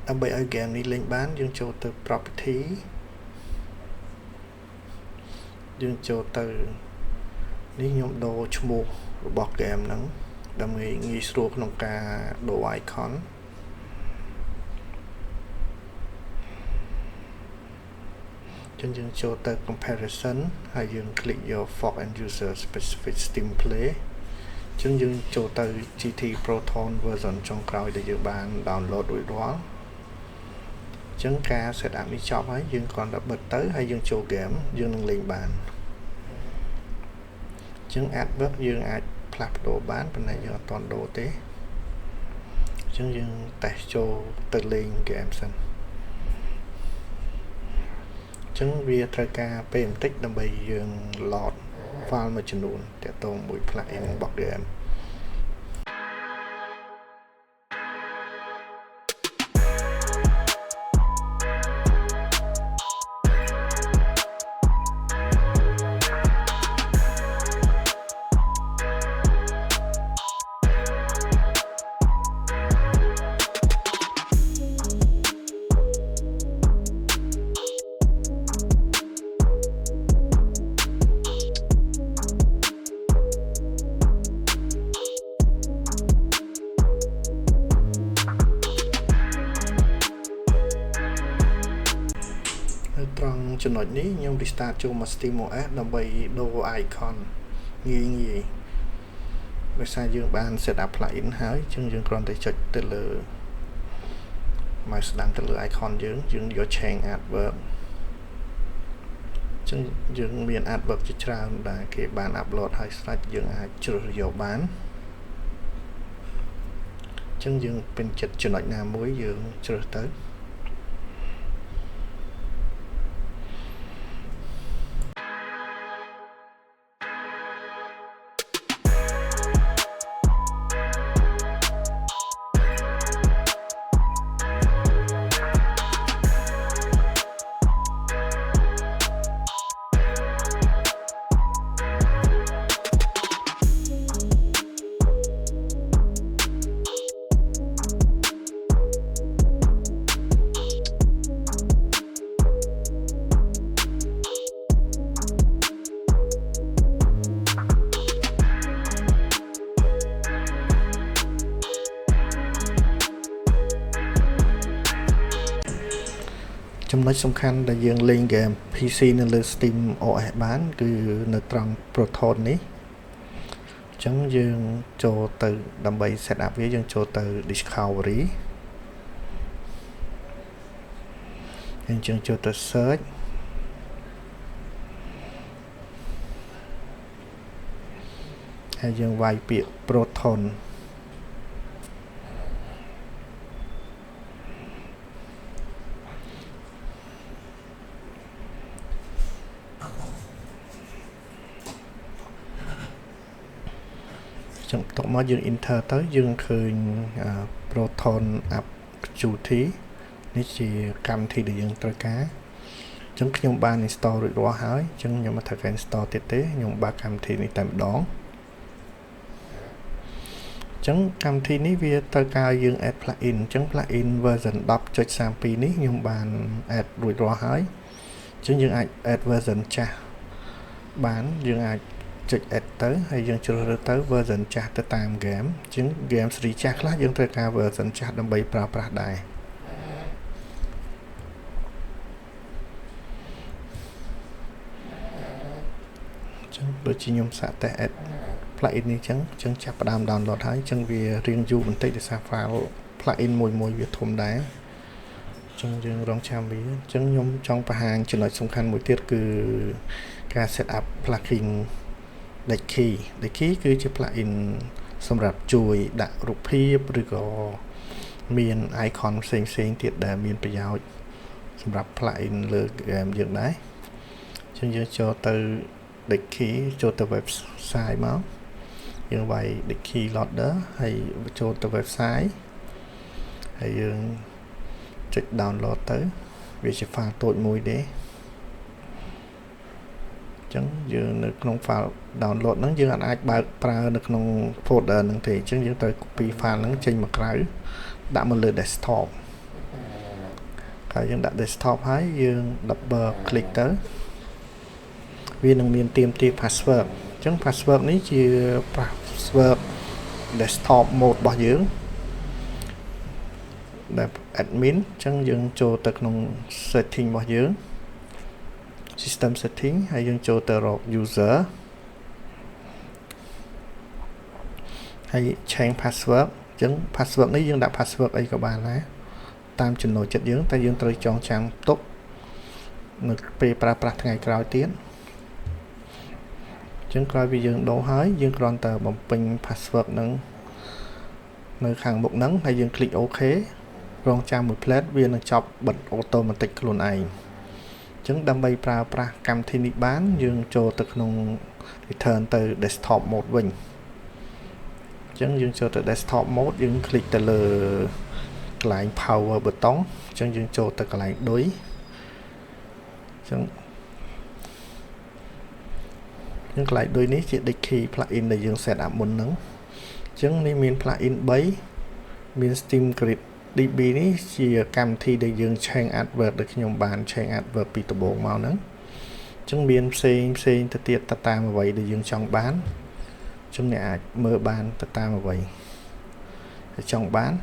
ដើម្បីឲ្យ game នេះលេងបានយើងចូលទៅ property យើងចូលទៅនេះខ្ញុំដូរឈ្មោះរបស់ game ហ្នឹងដើម្បីងាយស្រួលក្នុងការដូរ icon យើងចូលទៅ comparison ហើយយើង click យក fork and user specific Steam Play យើងចូលទៅ GT Proton version ចុងក្រោយដែលយើងបាន download រួចរាល់ការ set up នេះចប់ហើយយើងគ្រាន់តែបិទទៅហើយយើងចូល game យើងនឹងលេងបានadwork យើងអាចផ្លាស់ប្ដូរបានប៉ុន្តែយើងអត់ទាន់ដូរទេយើងតេស្តចូលទៅលេង game សិនវាត្រូវការពេលបន្តិចដើម្បីយើង load file មួយចំនួនទាក់ទងមួយ plugin របស់ gameត្រង់ចំណុចនេះខ្ញុំ restart ចូលមក SteamOS ដើម្បីដូរ icon ងាយដោយសារយើងបាន set up plugin ហើយយើងគ្រាន់តែចុចទៅលើ mouse ស្ដាំទៅលើ icon យើងយក change adwork យើងមាន adwork ជាច្រើនដែលគេបាន upload ហើយស្រេចយើងអាចជ្រើសយកបានយើងពេញចិត្តចំណុចណាមួយយើងជ្រើសទៅចំណុចសំខាន់ដែលយើងលេង game PC នៅលើ SteamOS បានគឺនៅត្រង់ Proton នេះយើងចូលទៅដើម្បី set up វាយើងចូលទៅ Discovery យើងចូលទៅ Search ហើយយើងវាយពាក្យ Protonតោះមកយើង enter ទៅយើងឃើញ Proton App Qt នេះជាកម្មវិធីដែលយើងត្រូវការខ្ញុំបាន install រួចរាល់ហើយខ្ញុំមិនត្រូវការ install ទៀតទេខ្ញុំបើកកម្មវិធីនេះតែម្ដងកម្មវិធីនេះវាត្រូវការយើង add plugin plugin version 10.32 នេះខ្ញុំបាន add រួចរាល់ហើយយើងអាច add version ចាស់បានយើងអាចចុច add ទៅហើយយើងជ្រើសរើសទៅ version ចាស់ទៅតាម game game ស៊េរីចាស់ខ្លះយើងត្រូវការ version ចាស់ដើម្បីប្រើប្រាស់ដែរដូចជាខ្ញុំសាកតេស្ត add plugin នេះចាប់ផ្ដើម download ហើយវារៀងយូរបន្តិចដោយសារ file plugin មួយវាធំដែរយើងរងចាំវាខ្ញុំចង់បង្ហាញចំណុចសំខាន់មួយទៀតគឺការ set up plugin Decky គឺជា plugin សម្រាប់ជួយដាក់រូបភាពឬក៏មាន icon ផ្សេងទៀតដែលមានប្រយោជន៍សម្រាប់ plugin លើ game យើងដែរយើងចូលទៅ Decky ចូលទៅ website មកយើងវាយ Decky loader ហើយចូលទៅ website ហើយយើងចុច download ទៅវាជា file តូចមួយទេយើងនៅក្នុង file download ហ្នឹងយើងអាចបើកប្រើនៅក្នុង folder ហ្នឹងទេយើងត្រូវ copy file ហ្នឹងចេញមកក្រៅដាក់មកលើ desktop ហើយយើងដាក់ desktop ហើយយើង double click ទៅវានឹងមានទាមទារ password អញ្ចឹង password នេះជា password desktop mode របស់យើងដែល admin អញ្ចឹងយើងចូលទៅក្នុង setting របស់យើង system setting ហើយយើងចូលទៅរក user ហើយ change password អញ្ចឹង password នេះយើងដាក់ password អីក៏បានដែរតាមចំណូលចិត្តយើងតែយើងត្រូវចងចាំទុកនៅពេលប្រើប្រាស់ថ្ងៃក្រោយទៀតអញ្ចឹងក្រោយពីយើងដូរហើយយើងគ្រាន់តែបំពេញ password នឹងនៅខាងមុខហ្នឹងហើយយើង click OK រងចាំមួយផ្លែតវានឹងចប់បិទ automatic ខ្លួនឯងអញ្ចឹងដើម្បីប្រើប្រាស់កម្មវិធីនេះបានយើងចូលទៅក្នុង return ទៅ desktop mode វិញអញ្ចឹងយើងចូលទៅ desktop mode យើង click ទៅលើកន្លែង power button អញ្ចឹងយើងចូលទៅកន្លែងឌុយអញ្ចឹងកន្លែងឌុយនេះជា Dicky plugin ដែលយើង set up មុនហ្នឹងអញ្ចឹងនេះមាន plugin 3មាន Steam Grid DB នេះជាកម្មវិធីដែលយើង change advert ដែលខ្ញុំបាន change advert ពីដំបូងមកហ្នឹងអញ្ចឹងមានផ្សេងទៅទៀតទៅតាមអ្វីដែលយើងចង់បានអញ្ចឹងអ្នកអាចមើលបានទៅតាមអ្វីដែលចង់បាន